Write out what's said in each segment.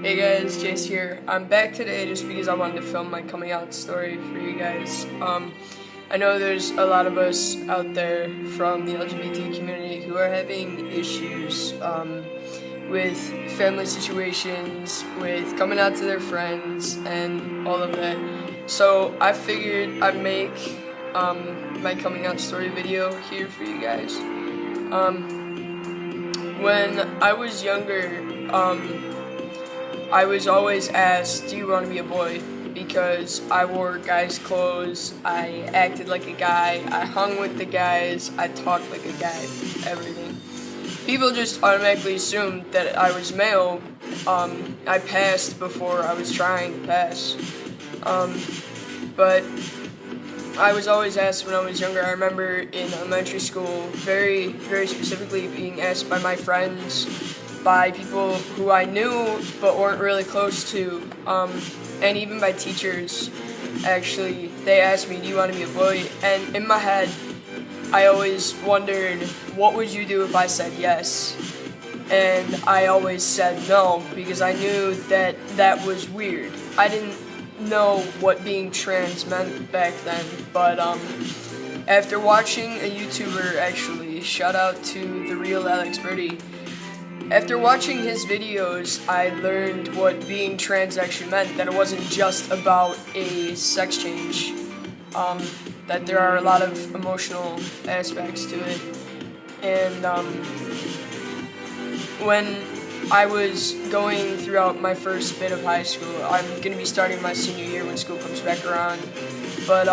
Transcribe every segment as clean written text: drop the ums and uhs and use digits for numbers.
Hey guys, Jace here. I'm back today just because I wanted to film my coming out story for you guys. I know there's a lot of us out there from the LGBT community who are having issues with family situations, with coming out to their friends, and all of that. So I figured I'd make my coming out story video here for you guys. When I was younger, I was always asked, do you want to be a boy? Because I wore guys' clothes, I acted like a guy, I hung with the guys, I talked like a guy, everything. People just automatically assumed that I was male. I passed before I was trying to pass. But I was always asked when I was younger. I remember in elementary school, very, very specifically being asked by my friends, by people who I knew but weren't really close to, and even by teachers. Actually, they asked me, do you want to be a boy? And in my head, I always wondered, what would you do if I said yes? And I always said no, because I knew that that was weird. I didn't know what being trans meant back then, but after watching a YouTuber, actually, shout out to the real Alex Birdie, after watching his videos, I learned what being trans actually meant, that it wasn't just about a sex change, that there are a lot of emotional aspects to it. And when I was going throughout my first bit of high school, I'm going to be starting my senior year when school comes back around, but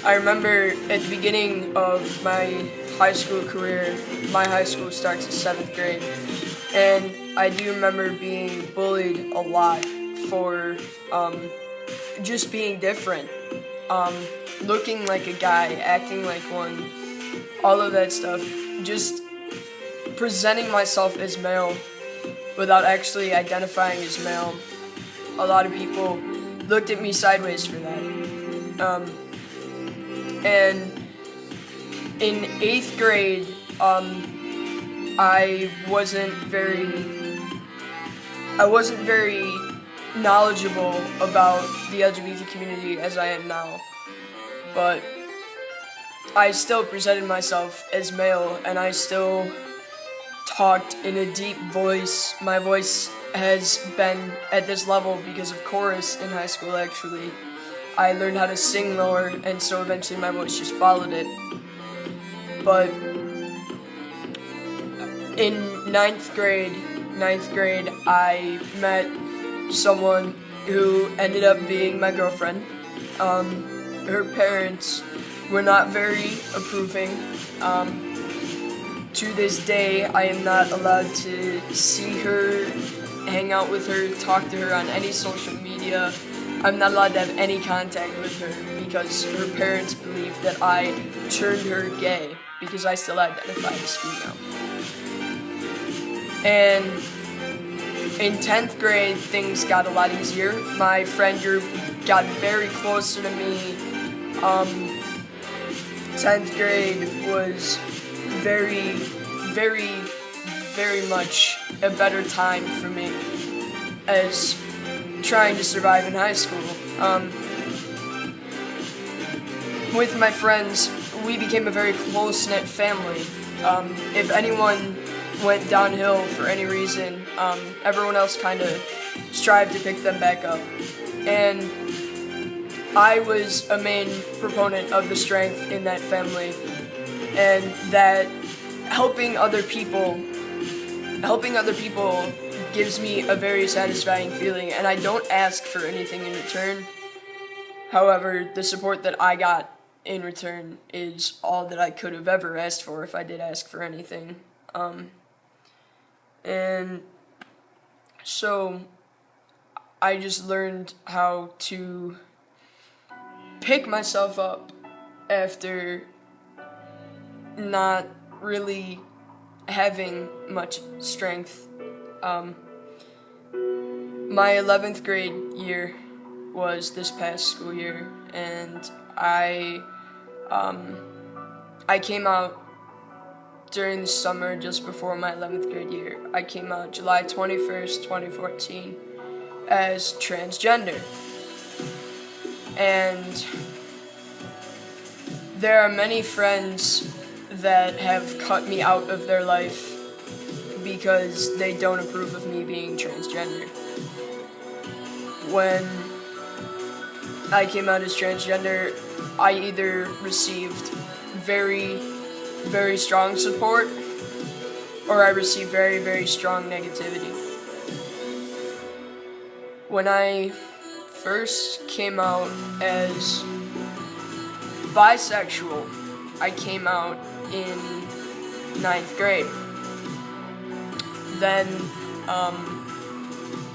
I remember at the beginning of my high school career, my high school starts in 7th grade, and I do remember being bullied a lot for just being different, looking like a guy, acting like one, all of that stuff, just presenting myself as male without actually identifying as male. A lot of people looked at me sideways for that. And in 8th grade, I wasn't very knowledgeable about the LGBT community as I am now, but I still presented myself as male, and I still talked in a deep voice. My voice has been at this level because of chorus in high school, actually. I learned how to sing lower, and so eventually my voice just followed it. But in 9th grade, I met someone who ended up being my girlfriend. Her parents were not very approving. To this day, I am not allowed to see her, hang out with her, talk to her on any social media. I'm not allowed to have any contact with her because her parents believe that I turned her gay because I still identify as female. And in 10th grade, things got a lot easier. My friend group got very closer to me. 10th grade was very, very, very much a better time for me as trying to survive in high school. With my friends, we became a very close-knit family. If anyone went downhill for any reason, everyone else kind of strived to pick them back up. And I was a main proponent of the strength in that family, and that helping other people gives me a very satisfying feeling, and I don't ask for anything in return. However, the support that I got in return is all that I could have ever asked for if I did ask for anything. And so I just learned how to pick myself up after not really having much strength. My 11th grade year was this past school year, and I came out during the summer just before my 11th grade year. I came out July 21st, 2014 as transgender. And there are many friends that have cut me out of their life because they don't approve of me being transgender. When I came out as transgender, I either received very, very strong support or I received very, very strong negativity. When I first came out as bisexual, I came out in 9th grade. Then,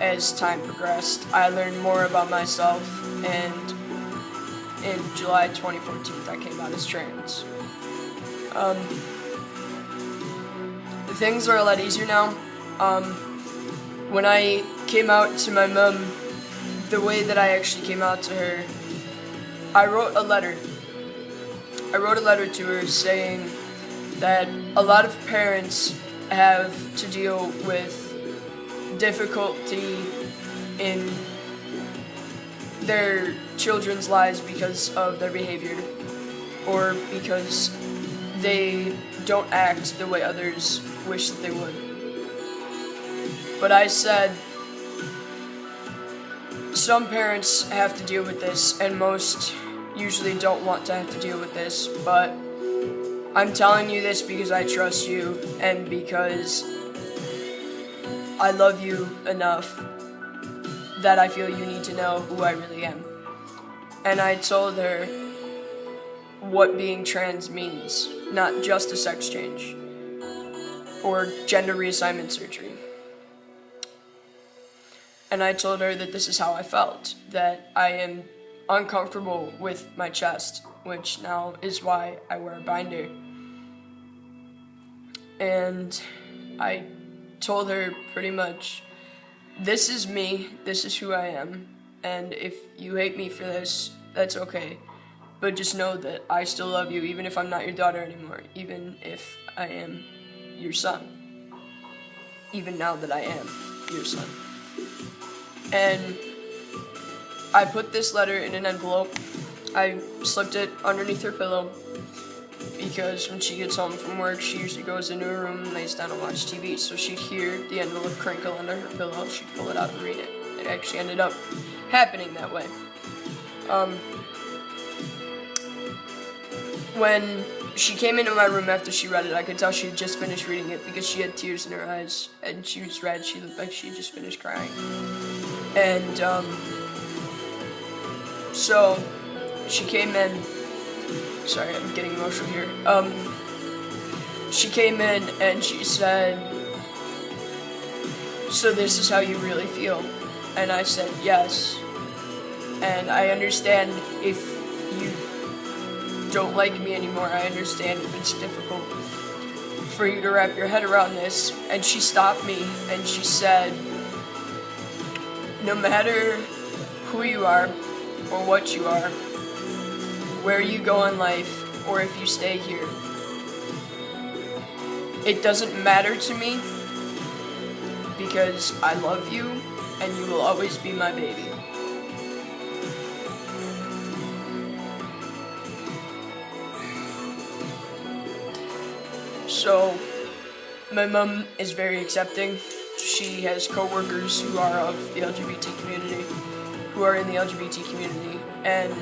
as time progressed, I learned more about myself, and in July 2014, I came out as trans. Things are a lot easier now. When I came out to my mom, the way that I actually came out to her, I wrote a letter to her saying that a lot of parents have to deal with difficulty in their children's lives because of their behavior or because they don't act the way others wish that they would. But I said, some parents have to deal with this, and most usually don't want to have to deal with this, but I'm telling you this because I trust you and because I love you enough that I feel you need to know who I really am. And I told her what being trans means, not just a sex change or gender reassignment surgery. And I told her that this is how I felt, that I am uncomfortable with my chest, which now is why I wear a binder. And I told her pretty much, this is me, this is who I am, and if you hate me for this, that's okay. But just know that I still love you, even if I'm not your daughter anymore, even if I am your son. Even now that I am your son. And I put this letter in an envelope. I slipped it underneath her pillow because when she gets home from work, she usually goes into her room and lays down and watch TV. So she'd hear the envelope crinkle under her pillow. She'd pull it out and read it. It actually ended up happening that way. When she came into my room after she read it, I could tell she had just finished reading it because she had tears in her eyes and she was red. She looked like she had just finished crying. And so she came in. Sorry, I'm getting emotional here. She came in and she said, "So this is how you really feel?" And I said, "Yes. And I understand if you don't like me anymore. I understand if it's difficult for you to wrap your head around this." And she stopped me and she said, "No matter who you are or what you are, where you go in life, or if you stay here, it doesn't matter to me because I love you and you will always be my baby." So, my mom is very accepting. She has coworkers who are of the LGBT community, who are in the LGBT community, and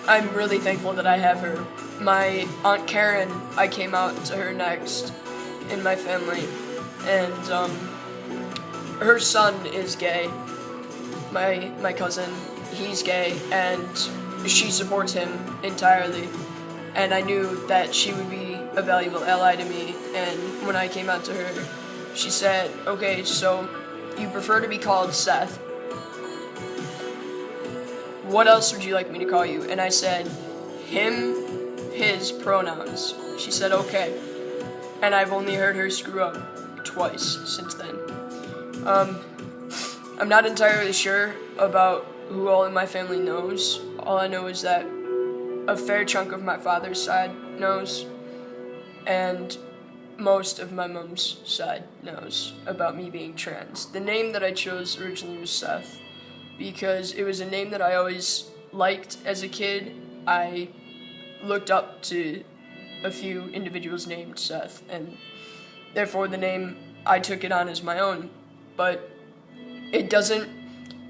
I'm really thankful that I have her. My Aunt Karen, I came out to her next in my family, and her son is gay. My cousin, he's gay, and she supports him entirely. And I knew that she would be a valuable ally to me, and when I came out to her, she said, "Okay, so you prefer to be called Seth. What else would you like me to call you?" And I said, "Him, his pronouns." She said, "Okay." And I've only heard her screw up twice since then. I'm not entirely sure about who all in my family knows. All I know is that a fair chunk of my father's side knows. and most of my mom's side knows about me being trans. The name that I chose originally was Seth because it was a name that I always liked as a kid. I looked up to a few individuals named Seth, and therefore the name I took it on as my own, but it doesn't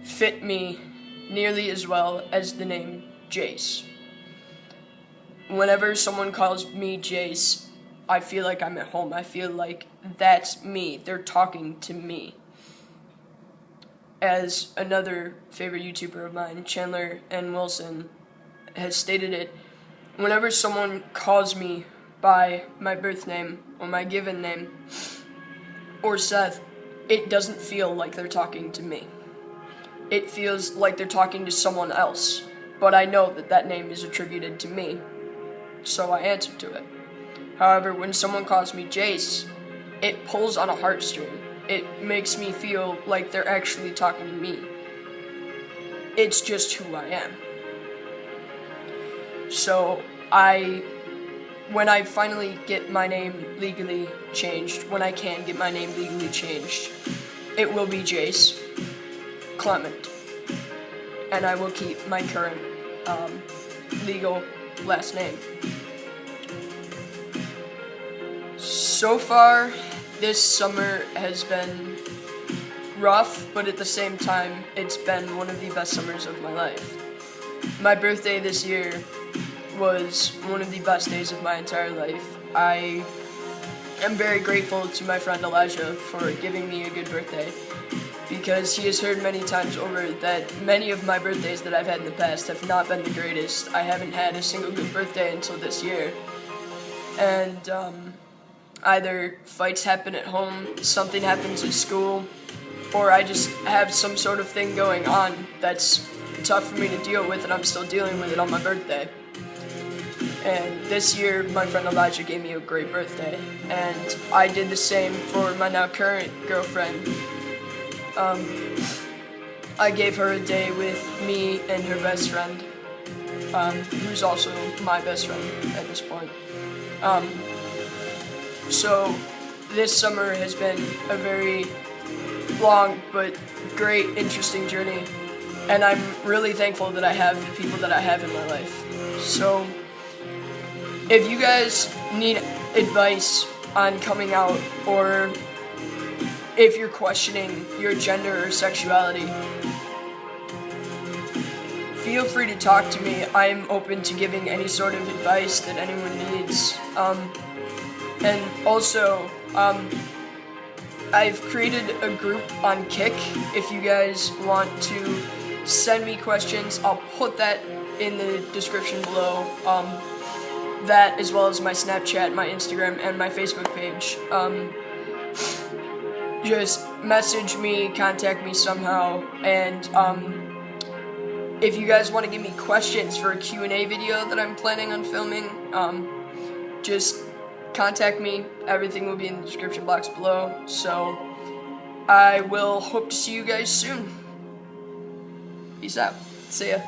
fit me nearly as well as the name Jace. Whenever someone calls me Jace, I feel like I'm at home. I feel like that's me. They're talking to me. As another favorite YouTuber of mine, Chandler and Wilson, has stated it, whenever someone calls me by my birth name or my given name or Seth, it doesn't feel like they're talking to me. It feels like they're talking to someone else, but I know that that name is attributed to me, so I answer to it. However, when someone calls me Jace, it pulls on a heartstring. It makes me feel like they're actually talking to me. It's just who I am. So when I finally get my name legally changed, when I can get my name legally changed, it will be Jace Clement, and I will keep my current legal last name. So far, this summer has been rough, but at the same time, it's been one of the best summers of my life. My birthday this year was one of the best days of my entire life. I am very grateful to my friend Elijah for giving me a good birthday, because he has heard many times over that many of my birthdays that I've had in the past have not been the greatest. I haven't had a single good birthday until this year. And either fights happen at home, something happens at school, or I just have some sort of thing going on that's tough for me to deal with, and I'm still dealing with it on my birthday. And this year, my friend Elijah gave me a great birthday, and I did the same for my now current girlfriend. I gave her a day with me and her best friend, who's also my best friend at this point. So this summer has been a very long but great, interesting journey, and I'm really thankful that I have the people that I have in my life. So if you guys need advice on coming out, or if you're questioning your gender or sexuality, feel free to talk to me. I'm open to giving any sort of advice that anyone needs. And also, I've created a group on Kik. If you guys want to send me questions, I'll put that in the description below. That, as well as my Snapchat, my Instagram, and my Facebook page. Just message me, contact me somehow, and if you guys want to give me questions for a Q&A video that I'm planning on filming, just contact me. Everything will be in the description box below. So I will hope to see you guys soon. Peace out. See ya.